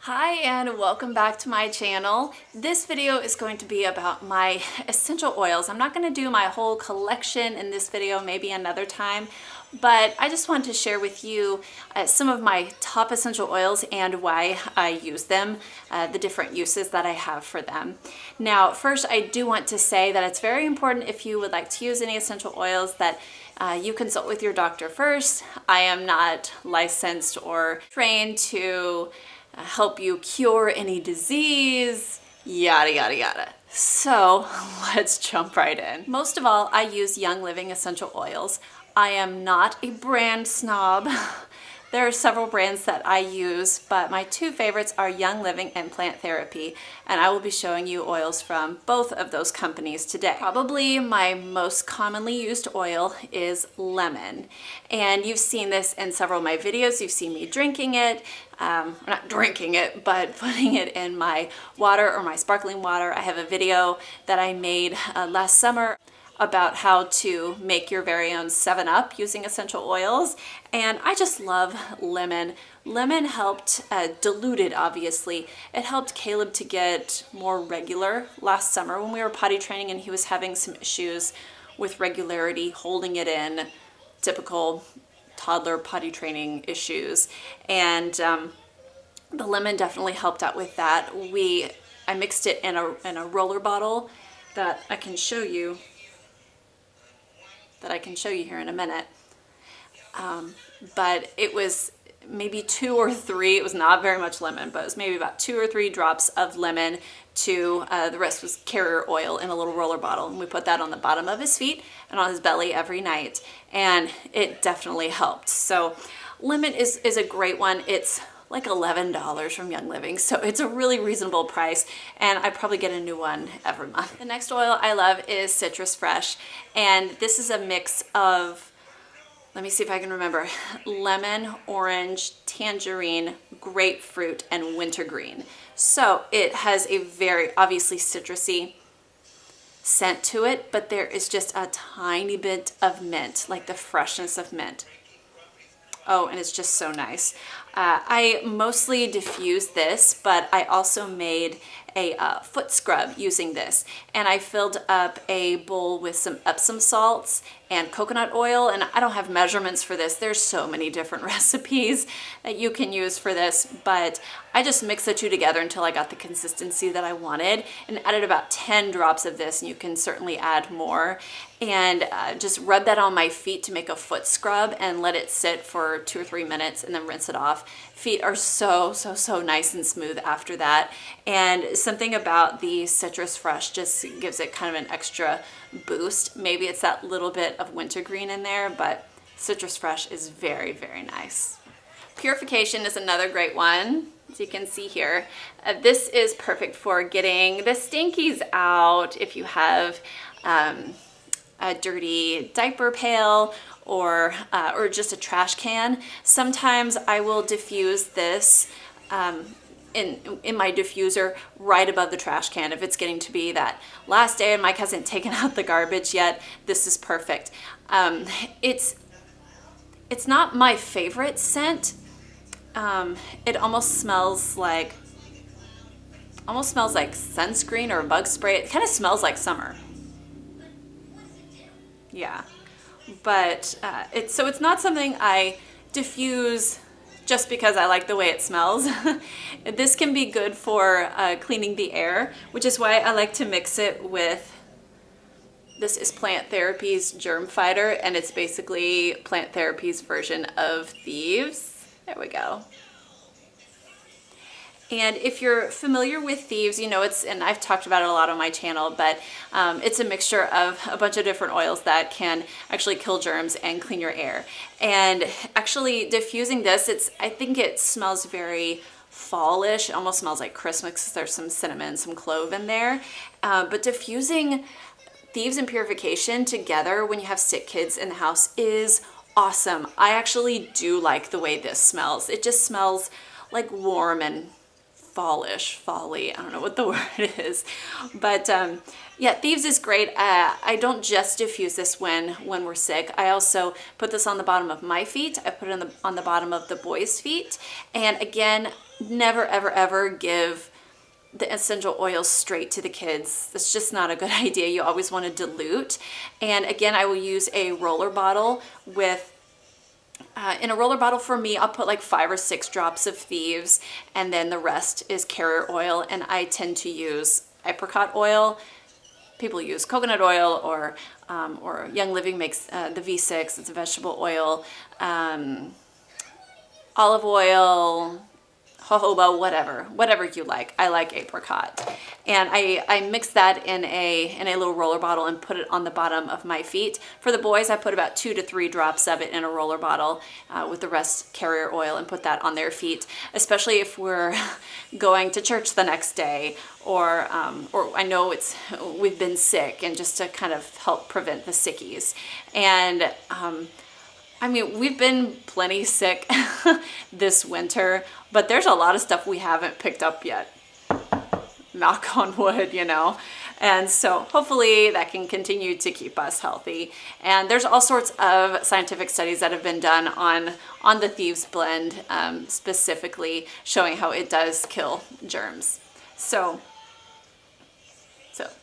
Hi and welcome back to my channel. This video is going to be about my essential oils. I'm not going to do my whole collection in this video, maybe another time, but I just want to share with you some of my top essential oils and why I use them, the different uses that I have for them. Now, first, I do want to say that it's very important if you would like to use any essential oils that you consult with your doctor first. I am not licensed or trained to help you cure any disease, yada, yada, yada. So let's jump right in. Most of all, I use Young Living essential oils. I am not a brand snob. There are several brands that I use, but my two favorites are Young Living and Plant Therapy, and I will be showing you oils from both of those companies today. Probably my most commonly used oil is lemon, and you've seen this in several of my videos. You've seen me drinking it, not drinking it, but putting it in my water or my sparkling water. I have a video that I made last summer about how to make your very own 7-Up using essential oils, and I just love lemon. Lemon helped, diluted obviously, it helped Caleb to get more regular last summer when we were potty training and he was having some issues with regularity, holding it in, typical toddler potty training issues, and the lemon definitely helped out with that. I mixed it in a roller bottle that I can show you here in a minute. But it was maybe 2 or 3, it was not very much lemon, but it was maybe about 2 or 3 drops of lemon to, the rest was carrier oil in a little roller bottle. And we put that on the bottom of his feet and on his belly every night. And it definitely helped. So lemon is a great one. It's like $11 from Young Living, so it's a really reasonable price, and I probably get a new one every month. The next oil I love is Citrus Fresh, and this is a mix of, let me see if I can remember, lemon, orange, tangerine, grapefruit, and wintergreen. So it has a very obviously citrusy scent to it, but there is just a tiny bit of mint, like the freshness of mint. Oh, and it's just so nice. I mostly diffuse this, but I also made a foot scrub using this. And I filled up a bowl with some Epsom salts and coconut oil. And I don't have measurements for this. There's so many different recipes that you can use for this. But I just mixed the two together until I got the consistency that I wanted and added about 10 drops of this. And you can certainly add more. And just rub that on my feet to make a foot scrub and let it sit for 2 or 3 minutes and then rinse it off. Feet are so nice and smooth after that. And something about the Citrus Fresh just gives it kind of an extra boost. Maybe it's that little bit of wintergreen in there, but Citrus Fresh is very, very nice. Purification is another great one, as you can see here. This is perfect for getting the stinkies out if you have a dirty diaper pail or just a trash can. Sometimes I will diffuse this in my diffuser right above the trash can. If it's getting to be that last day and Mike hasn't taken out the garbage yet, this is perfect. It's not my favorite scent. It almost smells like sunscreen or bug spray. It kind of smells like summer. Yeah, but it's not something I diffuse just because I like the way it smells. This can be good for cleaning the air, which is why I like to mix it with, this is Plant Therapy's Germ Fighter, and it's basically Plant Therapy's version of Thieves. There we go. And if you're familiar with Thieves, you know and I've talked about it a lot on my channel, but it's a mixture of a bunch of different oils that can actually kill germs and clean your air. And actually diffusing this, I think it smells very fallish. It almost smells like Christmas. There's some cinnamon, some clove in there. But diffusing Thieves and Purification together when you have sick kids in the house is awesome. I actually do like the way this smells. It just smells like warm and folly. I don't know what the word is, but yeah, Thieves is great. I don't just diffuse this when we're sick. I also put this on the bottom of my feet. I put it on the bottom of the boys' feet, and again, never, ever, ever give the essential oils straight to the kids. That's just not a good idea. You always want to dilute. And again, I will use a roller bottle with, in a roller bottle for me, I'll put like 5 or 6 drops of thieves, and then the rest is carrier oil. And I tend to use apricot oil. People use coconut oil, or Young Living makes the V6, it's a vegetable oil, olive oil, jojoba, whatever you like. I like apricot. And I mix that in a little roller bottle and put it on the bottom of my feet. For the boys, I put about 2 to 3 drops of it in a roller bottle with the rest carrier oil, and put that on their feet, especially if we're going to church the next day, or I know we've been sick, and just to kind of help prevent the sickies. And I mean, we've been plenty sick this winter, but there's a lot of stuff we haven't picked up yet. Knock on wood, you know. And so hopefully that can continue to keep us healthy. And there's all sorts of scientific studies that have been done on the Thieves Blend, specifically showing how it does kill germs. So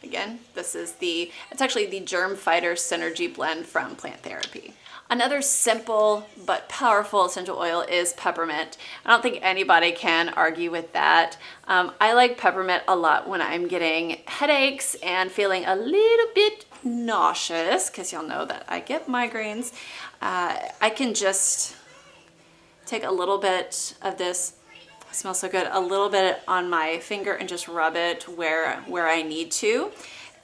again, it's actually the Germ Fighter Synergy Blend from Plant Therapy. Another simple but powerful essential oil is peppermint. I don't think anybody can argue with that. I like peppermint a lot when I'm getting headaches and feeling a little bit nauseous, because y'all know that I get migraines. I can just take a little bit of this, it smells so good, a little bit on my finger, and just rub it where I need to.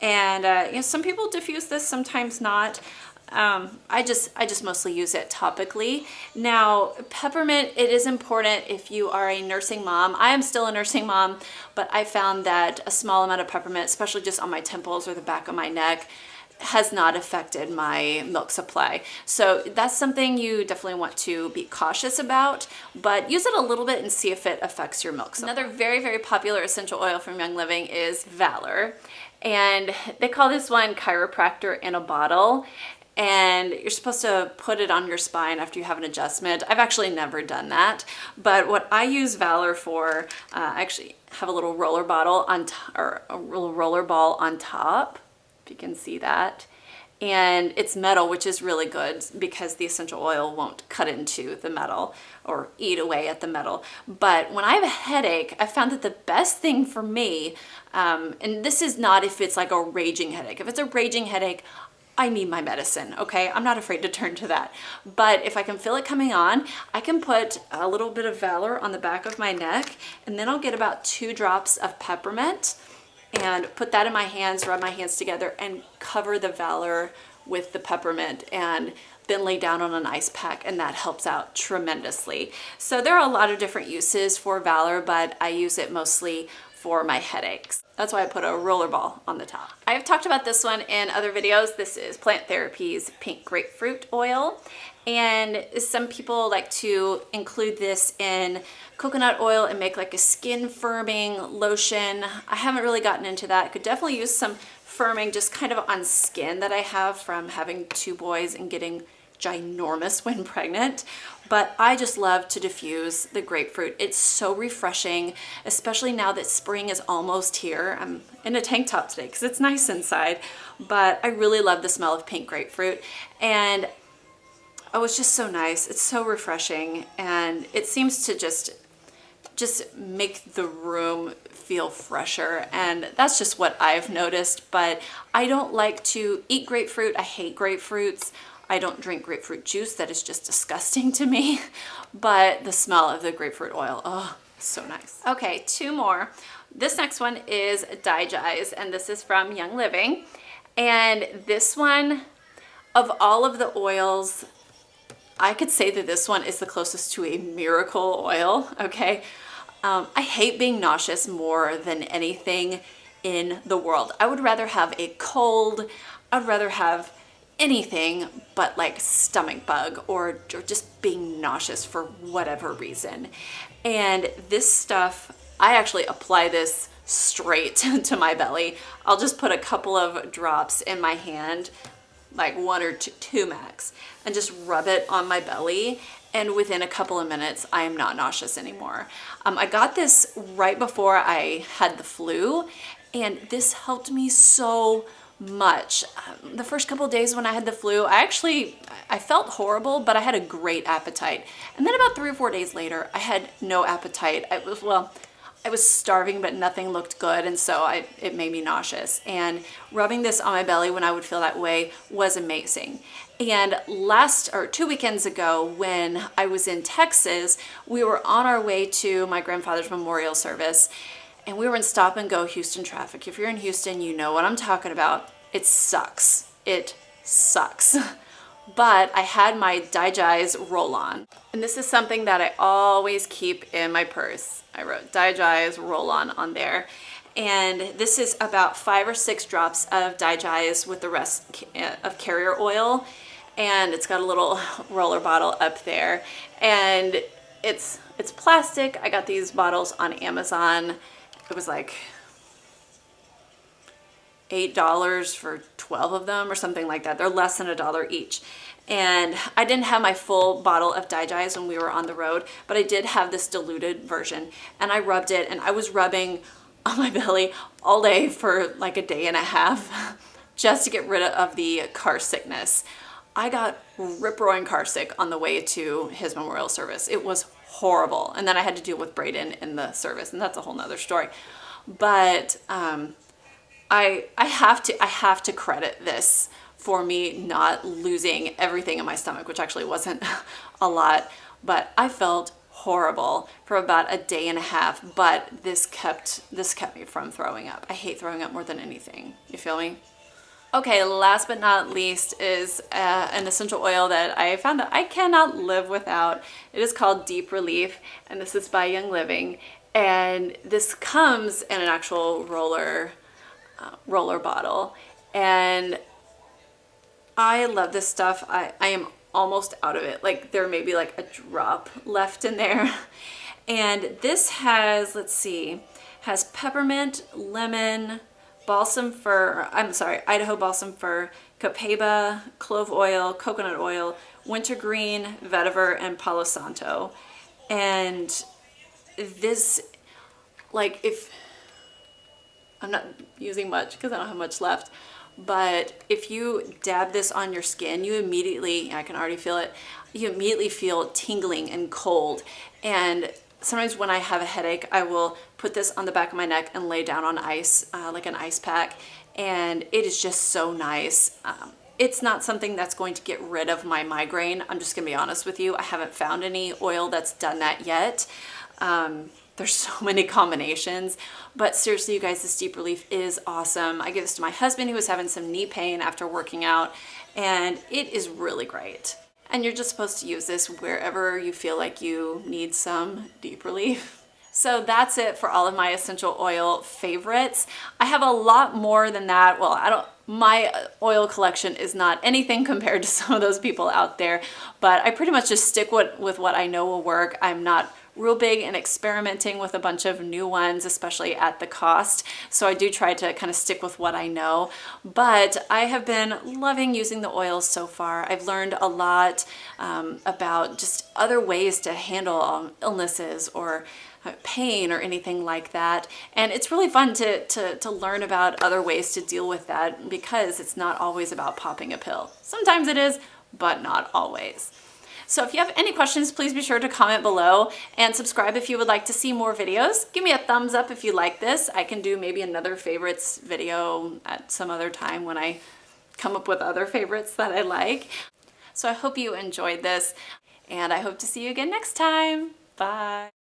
And you know, some people diffuse this, sometimes not. I just mostly use it topically. Now, peppermint, it is important if you are a nursing mom. I am still a nursing mom, but I found that a small amount of peppermint, especially just on my temples or the back of my neck, has not affected my milk supply. So that's something you definitely want to be cautious about, but use it a little bit and see if it affects your milk supply. Another very, very popular essential oil from Young Living is Valor. And they call this one chiropractor in a bottle. And you're supposed to put it on your spine after you have an adjustment. I've actually never done that, but what I use Valor for, I actually have a little roller bottle or a little roller ball on top, if you can see that. And it's metal, which is really good because the essential oil won't cut into the metal or eat away at the metal. But when I have a headache, I found that the best thing for me, and this is not if it's like a raging headache. If it's a raging headache, I need my medicine, okay? I'm not afraid to turn to that. But if I can feel it coming on, I can put a little bit of Valor on the back of my neck, and then I'll get about 2 drops of peppermint and put that in my hands, rub my hands together, and cover the Valor with the peppermint, and then lay down on an ice pack, and that helps out tremendously. So there are a lot of different uses for Valor, but I use it mostly for my headaches. That's why I put a roller ball on the top. I have talked about this one in other videos. This is Plant Therapy's pink grapefruit oil. And some people like to include this in coconut oil and make like a skin firming lotion. I haven't really gotten into that. I could definitely use some firming just kind of on skin that I have from having 2 boys and getting ginormous when pregnant. But I just love to diffuse the grapefruit. It's so refreshing, especially now that spring is almost here. I'm in a tank top today because it's nice inside, but I really love the smell of pink grapefruit. And oh, it's just so nice. It's so refreshing, and it seems to just make the room feel fresher, and that's just what I've noticed. But I don't like to eat grapefruit. I hate grapefruits. I don't drink grapefruit juice. That is just disgusting to me. But the smell of the grapefruit oil, oh, so nice. Okay, 2 more. This next one is Digestion, and this is from Young Living. And this one, of all of the oils, I could say that this one is the closest to a miracle oil, okay? I hate being nauseous more than anything in the world. I would rather have a cold, I'd rather have anything but like stomach bug or just being nauseous for whatever reason. And this stuff, I actually apply this straight to my belly. I'll just put a couple of drops in my hand, like 1 or 2 max, and just rub it on my belly. and within a couple of minutes, I am not nauseous anymore. I got this right before I had the flu, and this helped me so much. The first couple of days when I had the flu, I felt horrible, but I had a great appetite. And then about 3 or 4 days later, I had no appetite. I was starving, but nothing looked good, and so it made me nauseous. And rubbing this on my belly when I would feel that way was amazing. And 2 weekends ago, when I was in Texas, we were on our way to my grandfather's memorial service, and we were in stop and go Houston traffic. If you're in Houston, you know what I'm talking about. It sucks. It sucks. But I had my Digestion roll-on. And this is something that I always keep in my purse. I wrote Digestion roll-on on there. And this is about 5 or 6 drops of Digestion with the rest of carrier oil. And it's got a little roller bottle up there. And it's plastic. I got these bottles on Amazon. It was like $8 for 12 of them or something like that. They're less than $1 each. And I didn't have my full bottle of Digestion when we were on the road, but I did have this diluted version, and I rubbed it, and I was rubbing on my belly all day for like a day and a half just to get rid of the car sickness. I got rip-roaring car sick on the way to his memorial service. It was horrible. And then I had to deal with Braden in the service, and that's a whole nother story. But I have to credit this for me not losing everything in my stomach, which actually wasn't a lot, but I felt horrible for about a day and a half, but this kept me from throwing up. I hate throwing up more than anything. You feel me? Okay, last but not least is an essential oil that I found that I cannot live without. It is called Deep Relief, and this is by Young Living, and this comes in an actual roller bottle, and I love this stuff. I am almost out of it. Like, there may be like a drop left in there. And this has, let's see, has peppermint, lemon, Idaho balsam fir, copaiba, clove oil, coconut oil, wintergreen, vetiver, and palo santo. And this, like, if I'm not using much because I don't have much left, but if you dab this on your skin, you immediately, I can already feel it, you immediately feel tingling and cold. And sometimes when I have a headache, I will put this on the back of my neck and lay down on ice, like an ice pack, and it is just so nice. It's not something that's going to get rid of my migraine. I'm just gonna be honest with you. I haven't found any oil that's done that yet. There's so many combinations, but seriously, you guys, this Deep Relief is awesome. I give this to my husband who was having some knee pain after working out, and it is really great. And you're just supposed to use this wherever you feel like you need some Deep Relief. So that's it for all of my essential oil favorites. I have a lot more than that. Well, my oil collection is not anything compared to some of those people out there, but I pretty much just stick with what I know will work. I'm not real big in experimenting with a bunch of new ones, especially at the cost. So I do try to kind of stick with what I know, but I have been loving using the oils so far. I've learned a lot about just other ways to handle illnesses or pain or anything like that. And it's really fun to learn about other ways to deal with that, because it's not always about popping a pill. Sometimes it is, but not always. So if you have any questions, please be sure to comment below and subscribe if you would like to see more videos. Give me a thumbs up if you like this. I can do maybe another favorites video at some other time when I come up with other favorites that I like. So I hope you enjoyed this, and I hope to see you again next time. Bye.